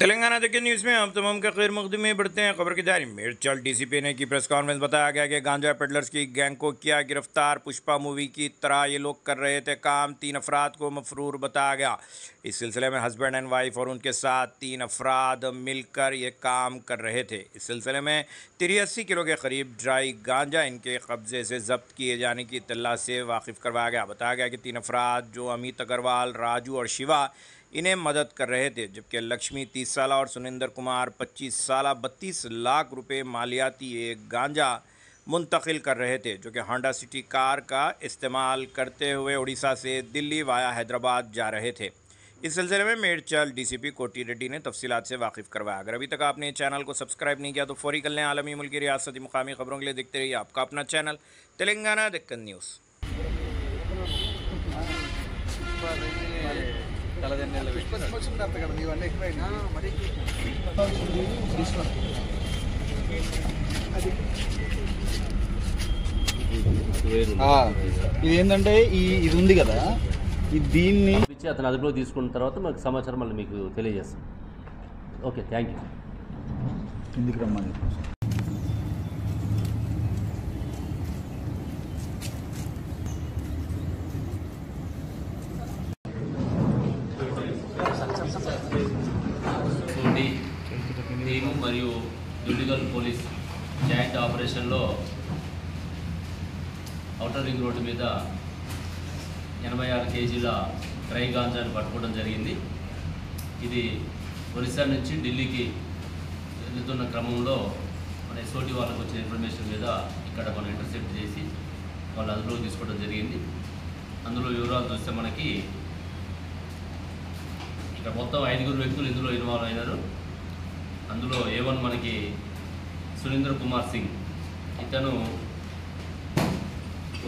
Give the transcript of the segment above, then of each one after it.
तेलंगाना देखिए न्यूज़ में आप तमाम का खैर मकदम में बढ़ते हैं। खबर की जारी मेरचल डीसीपी ने की प्रेस कॉन्फ्रेंस। बताया गया कि गांजा पेडलर्स की गैंग को किया गिरफ्तार। पुष्पा मूवी की तरह ये लोग कर रहे थे काम। 3 अफराद को मफरूर बताया गया। इस सिलसिले में हस्बैंड एंड वाइफ और उनके साथ 3 अफराद मिलकर ये काम कर रहे थे। इस सिलसिले में 83 किलो के करीब ड्राई गांजा इनके कब्जे से जब्त किए जाने की इत्तला से वाकिफ़ करवाया गया। बताया गया कि 3 अफराद जो अमित अग्रवाल, राजू और शिवा इन्हें मदद कर रहे थे, जबकि लक्ष्मी 30 साल और सुनिंदर कुमार 25 साल 32 लाख रुपए मालियाती एक गांजा मुंतकिल कर रहे थे, जो कि होंडा सिटी कार का इस्तेमाल करते हुए उड़ीसा से दिल्ली वाया हैदराबाद जा रहे थे। इस सिलसिले में मेरचल डीसीपी कोटी रेड्डी ने तफसीलात से वाकिफ़ करवाया। अगर अभी तक आपने चैनल को सब्सक्राइब नहीं किया तो फौरी कर लें। आलमी, मुल्की, रियासती, मुकामी खबरों के लिए देखते रहिए आपका अपना चैनल तेलंगाना डेक्कन न्यूज़। ఇది ఏంటంటే ఇది ఉంది కదా, దీన్ని అతను అదుపులో తీసుకున్న తర్వాత మనకు సమాచారం మళ్ళీ మీకు తెలియజేస్తాం. Okay, thank you. ఎందుకు రమ్మని టీము మరియు డ్యూటికల్ పోలీస్ జాయింట్ ఆపరేషన్లో ఔటర్ రింగ్ రోడ్డు మీద 86 కేజీల డ్రై గాంజాను పట్టుకోవడం జరిగింది. ఇది ఒరిస్సా నుంచి ఢిల్లీకి వెళ్తున్న క్రమంలో మన ఎస్ఓటి వాళ్ళకు వచ్చిన ఇన్ఫర్మేషన్ మీద ఇక్కడ మనం ఇంటర్సెప్ట్ చేసి వాళ్ళు అదుపులో తీసుకోవడం జరిగింది. అందులో వివరాలు చూస్తే మనకి ఇక్కడ మొత్తం 5 వ్యక్తులు ఇందులో ఇన్వాల్వ్ అయినారు. అందులో A1 మనకి సునీందర్ కుమార్ సింగ్, ఇతను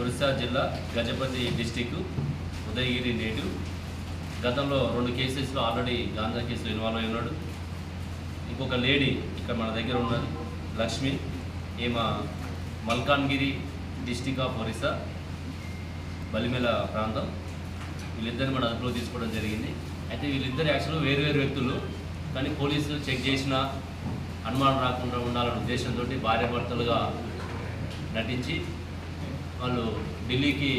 ఒరిస్సా జిల్లా గజపతి డిస్టిక్ ఉదయగిరి నేటివ్. గతంలో 2 కేసెస్లో ఆల్రెడీ గాంజా కేసులో ఇన్వాల్వ్ అయి ఉన్నాడు. ఇంకొక లేడీ ఇక్కడ మన దగ్గర ఉన్నది లక్ష్మి, ఈమె మల్కాన్గిరి డిస్టిక్ ఆఫ్ ఒరిస్సా బలిమెల ప్రాంతం. వీళ్ళిద్దరిని మన అదుపులో తీసుకోవడం జరిగింది. అయితే వీళ్ళిద్దరు యాక్చువల్గా వేరు వ్యక్తులు, కానీ పోలీసులు చెక్ చేసిన అనుమానం రాకుండా ఉండాలనే ఉద్దేశంతో భార్యాభర్తలుగా నటించి వాళ్ళు ఢిల్లీకి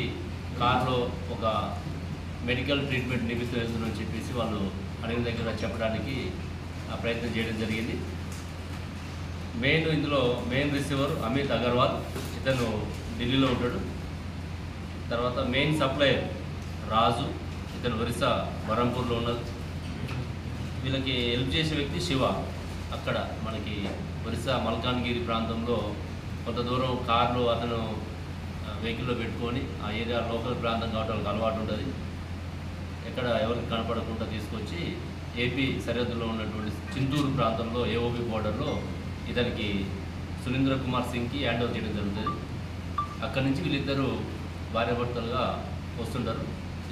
కార్లో ఒక మెడికల్ ట్రీట్మెంట్ నిమిత్తం వెళ్తుందని చెప్పేసి వాళ్ళు అడిగిన దగ్గర చెప్పడానికి ప్రయత్నం చేయడం జరిగింది. ఇందులో మెయిన్ రిసీవర్ అమిత్ అగర్వాల్, ఇతను ఢిల్లీలో ఉంటాడు. తర్వాత మెయిన్ సప్లయర్ రాజు, ఇతను ఒరిస్సా బరంపూర్లో ఉన్నది. వీళ్ళకి హెల్ప్ చేసే వ్యక్తి శివ, అక్కడ మనకి ఒరిస్సా మల్కాన్గిరి ప్రాంతంలో కొంత దూరం కార్లో అతను వెహికల్లో పెట్టుకొని ఆ ఏరియా లోకల్ ప్రాంతం కాబట్టి వాళ్ళకి అలవాటు ఉంటుంది. ఎక్కడ ఎవరికి కనపడకుండా తీసుకొచ్చి ఏపీ సరిహద్దులో ఉన్నటువంటి చింతూరు ప్రాంతంలో ఏఓబి బోర్డర్లో ఇతనికి సునీంద్ర కుమార్ సింగ్కి హ్యాండ్ ఓవర్ చేయడం జరుగుతుంది. అక్కడి నుంచి వీళ్ళిద్దరూ భార్యాభర్తలుగా వస్తుంటారు.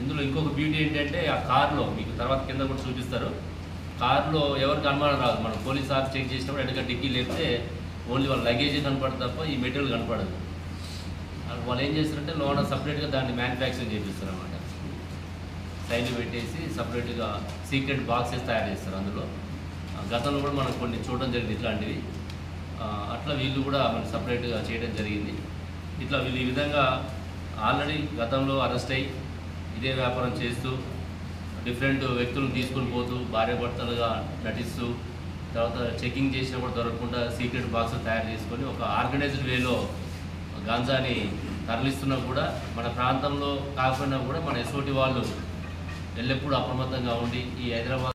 ఇందులో ఇంకొక బ్యూటీ ఏంటంటే ఆ కార్లో మీకు తర్వాత కింద కూడా చూపిస్తారు. కార్లో ఎవరికి అనుమానం రాదు. మనం పోలీస్ ఆఫ్ చెక్ చేసినప్పుడు వెనక డిక్కీ లేపితే ఓన్లీ వాళ్ళ లగేజే కనపడదు తప్ప ఈ మెటీరియల్ కనపడదు. వాళ్ళు ఏం చేస్తారంటే లోన సపరేట్గా దాన్ని మ్యానుఫ్యాక్చరింగ్ చేపిస్తారు అన్నమాట. సైడ్లో పెట్టేసి సపరేట్గా సీక్రెట్ బాక్సెస్ తయారు చేస్తారు. అందులో గతంలో కూడా మనం కొన్ని చూడడం జరిగింది ఇట్లాంటివి. అట్లా వీళ్ళు కూడా మనకి సపరేట్గా చేయడం జరిగింది. ఇట్లా వీళ్ళు ఈ విధంగా ఆల్రెడీ గతంలో అరెస్ట్ అయ్యి ఇదే వ్యాపారం చేస్తూ డిఫరెంట్ వ్యక్తులను తీసుకొని పోతూ భార్యాభర్తలుగా నటిస్తూ తర్వాత చెకింగ్ చేసినప్పుడు దొరకకుండా సీక్రెట్ బాక్స్ తయారు చేసుకొని ఒక ఆర్గనైజ్డ్ వేలో గాంజాని తరలిస్తున్నా కూడా మన ప్రాంతంలో కాకుండా కూడా మన ఎస్ఓటి వాళ్ళు ఎల్లప్పుడూ అప్రమత్తంగా ఉండి ఈ హైదరాబాద్